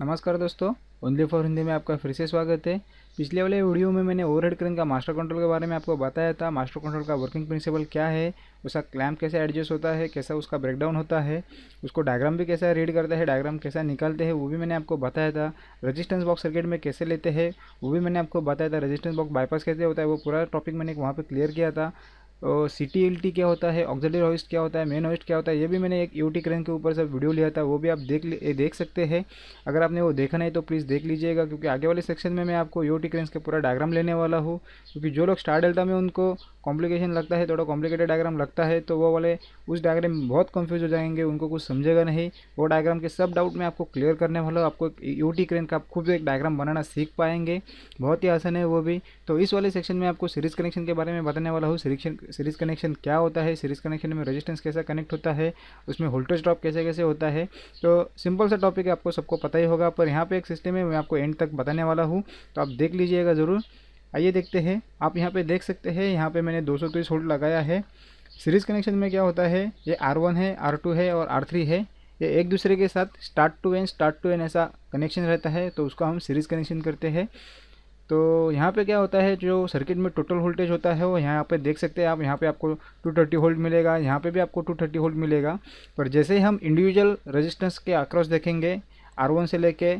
नमस्कार दोस्तों, only for Hindi में आपका फिर से स्वागत है। पिछले वाले वीडियो में मैंने ओवरहेड क्रेन का मास्टर कंट्रोल के बारे में आपको बताया था। मास्टर कंट्रोल का वर्किंग प्रिंसिपल क्या है, उसका क्लैम्प कैसे एडजस्ट होता है, कैसा उसका ब्रेकडाउन होता है, उसको डायग्राम भी कैसा रीड करता है, डायग्राम कैसा निकालते हैं वो भी मैंने आपको बताया था। रेजिस्टेंस बॉक्स सर्किट में कैसे लेते हैं वो भी मैंने आपको बताया था। रेजिस्टेंस बॉक्स बाईपास कैसे होता है वो पूरा टॉपिक मैंने वहाँ पर क्लियर किया था। और CTLT क्या होता है, ऑक्सिलरी होइस्ट क्या होता है, मेन होइस्ट क्या होता है, ये भी मैंने एक यूटी क्रेन के ऊपर सब वीडियो लिया था, वो भी आप देख सकते हैं। अगर आपने वो देखा नहीं तो प्लीज़ देख लीजिएगा, क्योंकि आगे वाले सेक्शन में मैं आपको यूटी क्रेन्स का पूरा डायग्राम लेने वाला हूँ। क्योंकि जो लोग स्टार डेल्टा में उनको कॉम्प्लिकेशन लगता है, थोड़ा कॉम्प्लिकेटेड डायग्राम लगता है, तो वो वाले उस डायग्राम में बहुत कंफ्यूज हो जाएंगे, उनको कुछ समझेगा नहीं। वो डायग्राम के सब डाउट मैं आपको क्लियर करने वाला हूँ। आपको यूटी क्रेन का आप खुद एक डायग्राम बनाना सीख पाएंगे, बहुत ही आसान है वो भी। तो इस वाले सेक्शन में आपको सीरीज कनेक्शन के बारे में बताने वाला हूँ। सीरीज कनेक्शन क्या होता है, सीरीज कनेक्शन में रेजिस्टेंस कैसा कनेक्ट होता है, उसमें वोल्टेज ड्रॉप कैसे कैसे होता है। तो सिंपल सा टॉपिक है, आपको सबको पता ही होगा, पर यहाँ पे एक सिस्टम है, मैं आपको एंड तक बताने वाला हूँ, तो आप देख लीजिएगा ज़रूर। आइए देखते हैं। आप यहाँ पे देख सकते हैं, यहाँ पे मैंने 230 वोल्ट लगाया है। सीरीज कनेक्शन में क्या होता है, ये R1 है, R2 है और R3 है, ये एक दूसरे के साथ स्टार्ट टू एंड ऐसा कनेक्शन रहता है, तो उसको हम सीरीज कनेक्शन करते हैं। तो यहाँ पे क्या होता है, जो सर्किट में टोटल वोल्टेज होता है वो यहाँ पे देख सकते हैं आप। यहाँ पे आपको 230 वोल्ट मिलेगा, यहाँ पे भी आपको 230 वोल्ट मिलेगा। पर जैसे ही हम इंडिविजुअल रेजिस्टेंस के अक्रॉस देखेंगे, R1 से लेके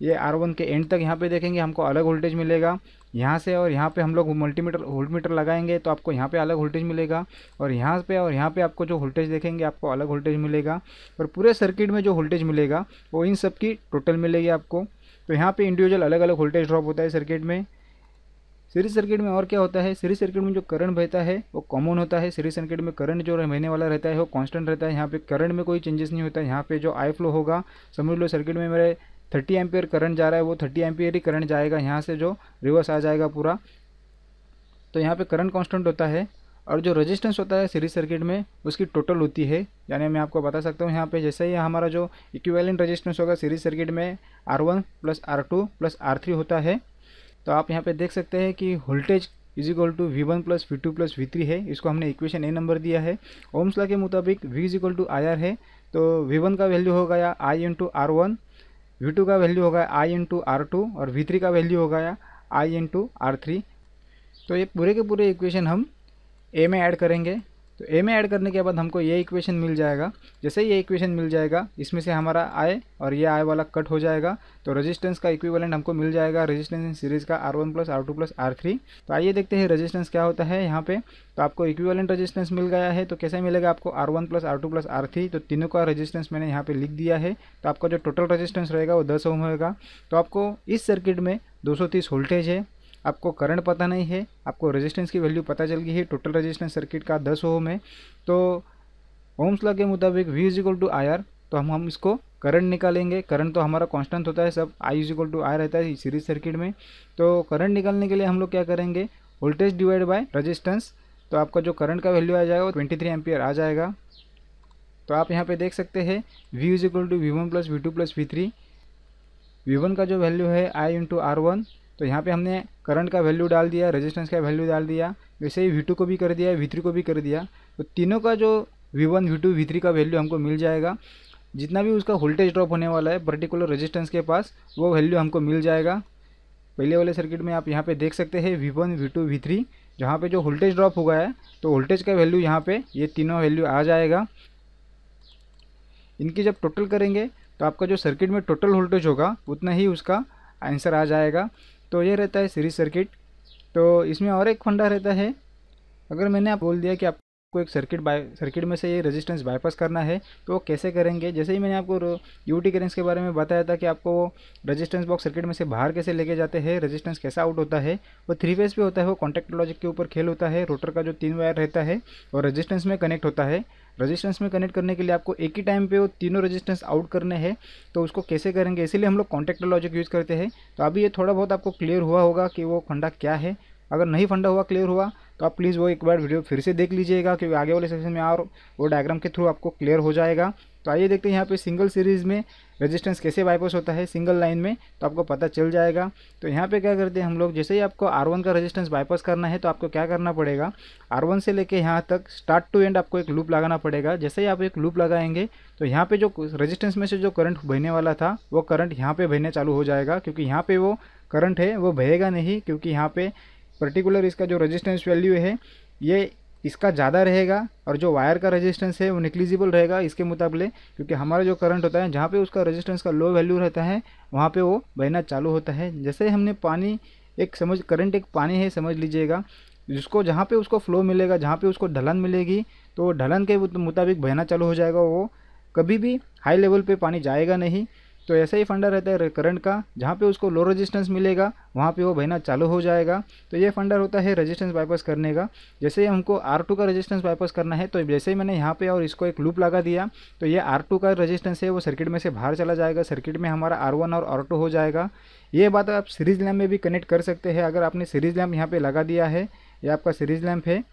ये R1 के एंड तक यहाँ पे देखेंगे, हमको अलग वोल्टेज मिलेगा यहाँ से। और यहाँ पे हम लोग वोल्टमीटर लगाएंगे तो आपको यहाँ पे अलग वोल्टेज मिलेगा, और यहाँ पे आपको जो वोल्टेज देखेंगे आपको अलग वोल्टेज मिलेगा। और पूरे सर्किट में जो वोल्टेज मिलेगा वो इन सब की टोटल मिलेगी आपको। तो यहाँ पे इंडिविजुअल अलग अलग वोल्टेज ड्रॉप होता है सर्किट में। सीरीज सर्किट में और क्या होता है, सीरीज सर्किट में जो करंट बहता है वो कॉमन होता है। सीरीज सर्किट में करंट जो बहने वाला रहता है वो कांस्टेंट रहता है। यहाँ पे करंट में कोई चेंजेस नहीं होता है। यहाँ पे जो आई फ्लो होगा, समझ लो सर्किट में मेरे 30 एम्पियर करंट जा रहा है, वो 30 एम्पियर ही करंट जाएगा, यहाँ से जो रिवर्स आ जाएगा पूरा। तो यहाँ पे करंट कांस्टेंट होता है। और जो रेजिस्टेंस होता है सीरीज सर्किट में उसकी टोटल होती है, यानी मैं आपको बता सकता हूँ यहाँ पे जैसे ही हमारा जो इक्विवेलेंट रेजिस्टेंस होगा सीरीज सर्किट में R1 + R2 + R3 होता है। तो आप यहाँ पे देख सकते हैं कि वोल्टेज = V1 + V2 + V3 है। इसको हमने इक्वेशन ए नंबर दिया है। ओम्स लॉ के मुताबिक V = IR है, तो V1 का वैल्यू होगा I × R1, V2 का वैल्यू होगा I × R2 और V3 का वैल्यू होगा I × R3। तो ये पूरे के पूरे इक्वेशन हम ए में ऐड करेंगे। तो ए में ऐड करने के बाद हमको ये इक्वेशन मिल जाएगा। जैसे ये इक्वेशन मिल जाएगा, इसमें से हमारा आई और ये आई वाला कट हो जाएगा, तो रेजिस्टेंस का इक्विवेलेंट हमको मिल जाएगा। रेजिस्टेंस इन सीरीज का R1 + R2 + R3। तो आइए देखते हैं रेजिस्टेंस क्या होता है यहाँ पे। तो आपको इक्विवेलेंट रेजिस्टेंस मिल गया है, तो कैसे मिलेगा आपको R1 + R2 + R3। तो तीनों का रेजिस्टेंस मैंने यहाँ पे लिख दिया है। तो आपका जो टोटल रेजिस्टेंस रहेगा वो 10 ओम होगा। तो आपको इस सर्किट में 230 वोल्टेज है, आपको करंट पता नहीं है, आपको रेजिस्टेंस की वैल्यू पता चल गई है। टोटल रेजिस्टेंस सर्किट का 10 ओम है। तो ओम्स लॉ के मुताबिक V = IR, तो हम इसको करंट निकालेंगे। करंट तो हमारा कांस्टेंट होता है, सब I = I रहता है सीरीज सर्किट में। तो करंट निकालने के लिए हम लोग क्या करेंगे, वोल्टेज डिवाइड बाय रेजिस्टेंस। तो आपका जो करंट का वैल्यू आ जाएगा वो 23 एम्पियर आ जाएगा। तो आप यहाँ पे देख सकते हैं V = V1 + V2 + V3। V1 का जो वैल्यू है I × R1, तो यहाँ पे हमने करंट का वैल्यू डाल दिया, रेजिस्टेंस का वैल्यू डाल दिया, वैसे ही V2 को भी कर दिया, V3 को भी कर दिया। तो तीनों का जो V1, V2, V3 का वैल्यू हमको मिल जाएगा। जितना भी उसका वोल्टेज ड्रॉप होने वाला है पर्टिकुलर रेजिस्टेंस के पास, वो वैल्यू हमको मिल जाएगा। पहले वाले सर्किट में आप यहाँ पे देख सकते हैं V1, V2, V3, जहाँ पे जो वोल्टेज ड्रॉप हो गया है तो वोल्टेज का वैल्यू यहाँ पे ये तीनों वैल्यू आ जाएगा। इनकी जब टोटल करेंगे तो आपका जो सर्किट में टोटल वोल्टेज होगा उतना ही उसका आंसर आ जाएगा। तो ये रहता है सीरीज सर्किट। तो इसमें और एक फंडा रहता है, अगर मैंने आप बोल दिया कि आपको एक सर्किट में से ये रेजिस्टेंस बाईपास करना है तो वो कैसे करेंगे। जैसे ही मैंने आपको यूटी करेंस के बारे में बताया था कि आपको वो रेजिस्टेंस बॉक्स सर्किट में से बाहर कैसे लेके जाते हैं, रेजिस्टेंस कैसा आउट होता है, वो 3 फेज पे होता है, वो कॉन्टैक्ट लॉजिक के ऊपर खेल होता है। रोटर का जो 3 वायर रहता है और रेजिस्टेंस में कनेक्ट होता है। रेजिस्टेंस में कनेक्ट करने के लिए आपको एक ही टाइम पे वो तीनों रेजिस्टेंस आउट करने हैं, तो उसको कैसे करेंगे, इसीलिए हम लोग कॉन्टैक्ट लॉजिक यूज़ करते हैं। तो अभी ये थोड़ा बहुत आपको क्लियर हुआ होगा कि वो फंडा क्या है। अगर नहीं फंडा हुआ, क्लियर हुआ, तो आप प्लीज़ वो एक बार वीडियो फिर से देख लीजिएगा, क्योंकि आगे वाले सेक्शन में और वो डायग्राम के थ्रू आपको क्लियर हो जाएगा। तो आइए देखते हैं यहाँ पे सिंगल सीरीज़ में रेजिस्टेंस कैसे बाईपास होता है सिंगल लाइन में, तो आपको पता चल जाएगा। तो यहाँ पे क्या करते हैं हम लोग, जैसे ही आपको R1 का रेजिस्टेंस बाईपास करना है तो आपको क्या करना पड़ेगा, R1 से लेके यहाँ तक स्टार्ट टू एंड आपको एक लूप लगाना पड़ेगा। जैसे ही आप एक लूप लगाएंगे तो यहाँ पे जो रेजिस्टेंस में से जो करंट बहने वाला था वो करंट यहाँ पे बहने चालू हो जाएगा, क्योंकि यहाँ पे वो करंट है वो बहेगा नहीं, क्योंकि यहाँ पे पर्टिकुलर इसका जो रेजिस्टेंस वैल्यू है ये इसका ज़्यादा रहेगा और जो वायर का रेजिस्टेंस है वो निग्लिजिबल रहेगा इसके मुकाबले, क्योंकि हमारा जो करंट होता है जहाँ पे उसका रेजिस्टेंस का लो वैल्यू रहता है वहाँ पे वो बहना चालू होता है। जैसे हमने पानी एक करंट एक पानी है समझ लीजिएगा, जिसको जहाँ पे उसको फ्लो मिलेगा, जहाँ पे उसको ढलन मिलेगी तो ढलन के मुताबिक बहना चालू हो जाएगा, वो कभी भी हाई लेवल पे पानी जाएगा नहीं। तो ऐसा ही फंडा रहता है करंट का, जहाँ पे उसको लो रेजिस्टेंस मिलेगा वहाँ पे वो बहना चालू हो जाएगा। तो ये फंडा होता है रेजिस्टेंस बाईपास करने का। जैसे ही हमको R2 का रेजिस्टेंस बाईपास करना है तो जैसे ही मैंने यहाँ पे और इसको एक लूप लगा दिया तो ये R2 का रेजिस्टेंस है वो सर्किट में से बाहर चला जाएगा, सर्किट में हमारा R1 और R2 हो जाएगा। ये बात आप सीरीज़ लैम्प में भी कनेक्ट कर सकते हैं। अगर आपने सीरीज़ लैम्प यहाँ पर लगा दिया है, ये आपका सीरीज़ लैम्प है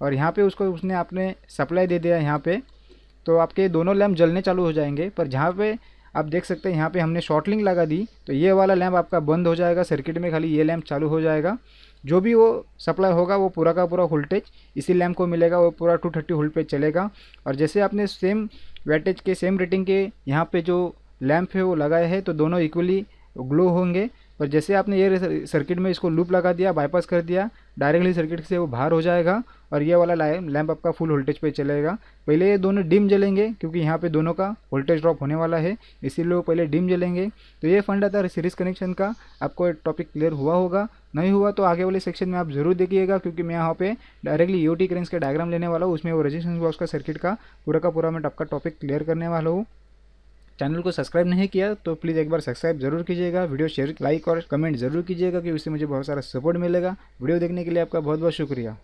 और यहाँ पर उसको उसने आपने सप्लाई दे दिया यहाँ पर, तो आपके दोनों लैम्प जलने चालू हो जाएंगे। पर जहाँ पे आप देख सकते हैं यहाँ पे हमने शॉर्ट लिंक लगा दी तो ये वाला लैम्प आपका बंद हो जाएगा, सर्किट में खाली ये लैम्प चालू हो जाएगा। जो भी वो सप्लाई होगा वो पूरा का पूरा वोल्टेज इसी लैम्प को मिलेगा, वो पूरा 230 वोल्ट पे चलेगा। और जैसे आपने सेम वैटेज के सेम रेटिंग के यहाँ पे जो लैम्प है वो लगाए हैं तो दोनों इक्वली ग्लो होंगे। पर जैसे आपने ये सर्किट में इसको लूप लगा दिया, बाईपास कर दिया, डायरेक्टली सर्किट से वो बाहर हो जाएगा और ये वाला लैम्प आपका फुल वोल्टेज पे चलेगा। पहले ये दोनों डिम जलेंगे क्योंकि यहाँ पे दोनों का वोल्टेज ड्रॉप होने वाला है, इसीलिए वो पहले डिम जलेंगे। तो ये फंडा था सीरीज कनेक्शन का। आपको एक टॉपिक क्लियर हुआ होगा, नहीं हुआ तो आगे वाले सेक्शन में आप जरूर देखिएगा, क्योंकि मैं यहाँ पे डायरेक्टली यूटी करेंट्स के डायग्राम लेने वाला हूँ, उसमें वो रेजिस्टेंस बॉक्स का सर्किट का पूरा मैं आपका टॉपिक क्लियर करने वाला हूँ। चैनल को सब्सक्राइब नहीं किया तो प्लीज़ एक बार सब्सक्राइब जरूर कीजिएगा, वीडियो शेयर, लाइक और कमेंट जरूर कीजिएगा, कि उससे मुझे बहुत सारा सपोर्ट मिलेगा। वीडियो देखने के लिए आपका बहुत बहुत शुक्रिया।